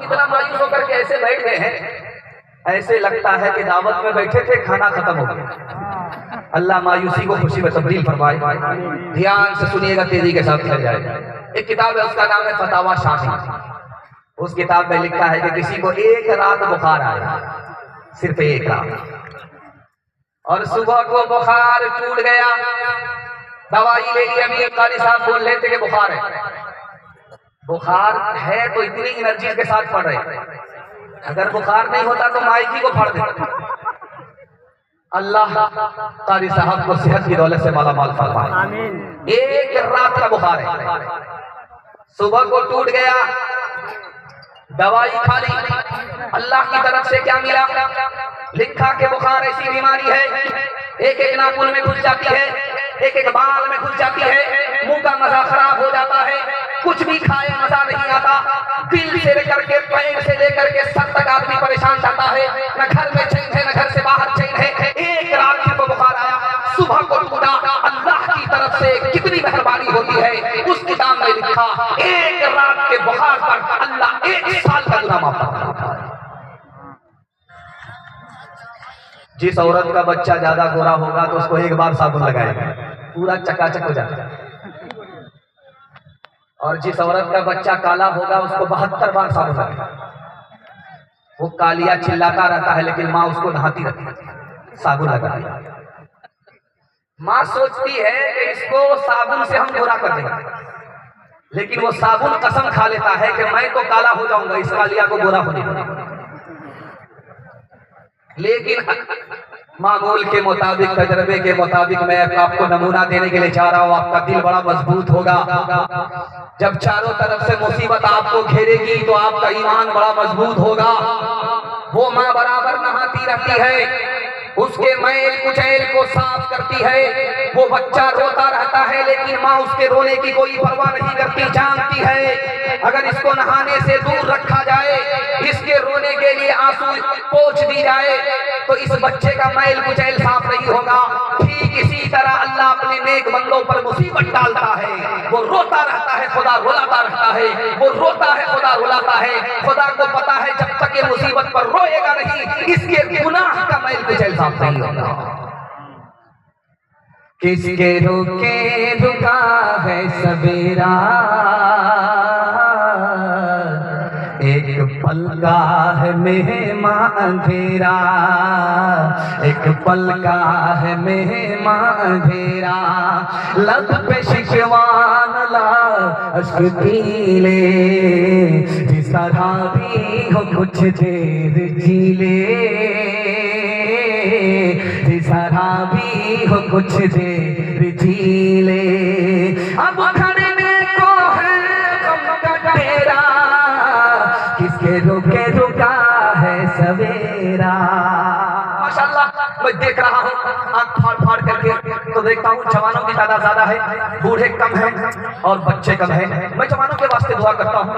इतना मायूस होकर के ऐसे बैठ गए हैं, ऐसे लगता है कि दावत में बैठे थे, खाना खत्म हो गया। अल्लाह मायूसी को खुशी में तब्दील फरमाए। ध्यान से सुनिएगा, तेजी के साथ चल जाएगा। एक किताब है, उसका नाम है फतावा शाफी। उस किताब में लिखा है कि किसी को एक रात बुखार आया, सिर्फ एक रात, और सुबह को बुखार टूट गया, दवाई ले ली। अमीर कारी साहब बोल लेते कि बुखार है। बुखार है तो इतनी एनर्जी के साथ पढ़ रहे, अगर बुखार नहीं होता तो माइकी को फाड़ देते। अल्लाह कारी साहब को सेहत की दौलत से माला माल फरमाए। एक रात का बुखार है, सुबह को टूट गया, दवाई खा ली। अल्लाह की तरफ से क्या मिला? लिखा कि बुखार ऐसी बीमारी है, एक एक नाखून में घुस जाती है, एक एक बाल में घुस जाती है, मुंह का मजा खराब हो जाता है, कुछ भी खाए मजा नहीं आता, दिल से लेकर के पैर से लेकर के सर तक आदमी परेशान जाता है, न घर में चैन है न घर से बाहर चैन है। एक रात को बुखार आया, सुबह को टूटा। अल्लाह की तरफ से कितनी मेहरबानी होती है। उस किताब में लिखा, एक रात के बुखार पर अल्लाह 1 साल का गुनाह माफ करता है। जिस औरत का बच्चा ज्यादा गोरा होगा तो उसको एक बार साबुन लगाएगा, पूरा चकाचक हो जाता है, और जिस औरत का बच्चा काला होगा उसको 72 बार साबुन लगेगा। वो कालिया चिल्लाता रहता है लेकिन माँ उसको नहाती रहती है, साबुन लगा दिया। माँ सोचती है कि इसको साबुन से हम गोरा कर देंगे, लेकिन वो साबुन कसम खा लेता है कि मैं तो काला हो जाऊंगा, इस कालिया को गोरा होने देंगे। लेकिन मामूल के मुताबिक, तजर्बे के मुताबिक मैं आपको नमूना देने के लिए चाह रहा हूँ। आपका दिल बड़ा मजबूत होगा। जब चारों तरफ से मुसीबत आपको घेरेगी तो आपका ईमान बड़ा मजबूत होगा। वो माँ बराबर नहाती रहती है, उसके मैल कुचैल को साफ करती है। वो बच्चा रोता रहता है लेकिन माँ उसके रोने की कोई परवाह नहीं करती, जानती है अगर इसको नहाने से दूर रखा जाए, इसके रोने के लिए आंसू पोंछ दी जाए तो इस बच्चे का मैल कुचैल साफ नहीं होगा। ठीक इसी तरह अल्लाह अपने नेक बंदों पर मुसीबत डालता है, वो रोता रहता है, खुदा रुलाता रहता है, वो रोता है, खुदा रुलाता है। खुदा को पता है जब तक ये मुसीबत पर रोएगा नहीं, इसके गुनाह का मैल कुचैल साफ नहीं होगा। किसके रुके रुका है सवेरा, एक पल का है मेहमां अंधेरा, एक पल का है मेहमां अंधेरा। लब पे शिकवान ला अश्क पीले, जिस तरह भी हो कुछ देर जी ले, जिस तरह भी हो कुछ देर जी ले। अब खड़ने को है गम का डेरा, किसके रुके रुका है सवेरा। माशाल्लाह मैं देख रहा हूँ आंख फाड़ फाड़ करके, तो देखता हूँ जवानों की तादाद ज्यादा है, बूढ़े कम हैं और बच्चे कम हैं। मैं जवानों के वास्ते दुआ करता हूँ।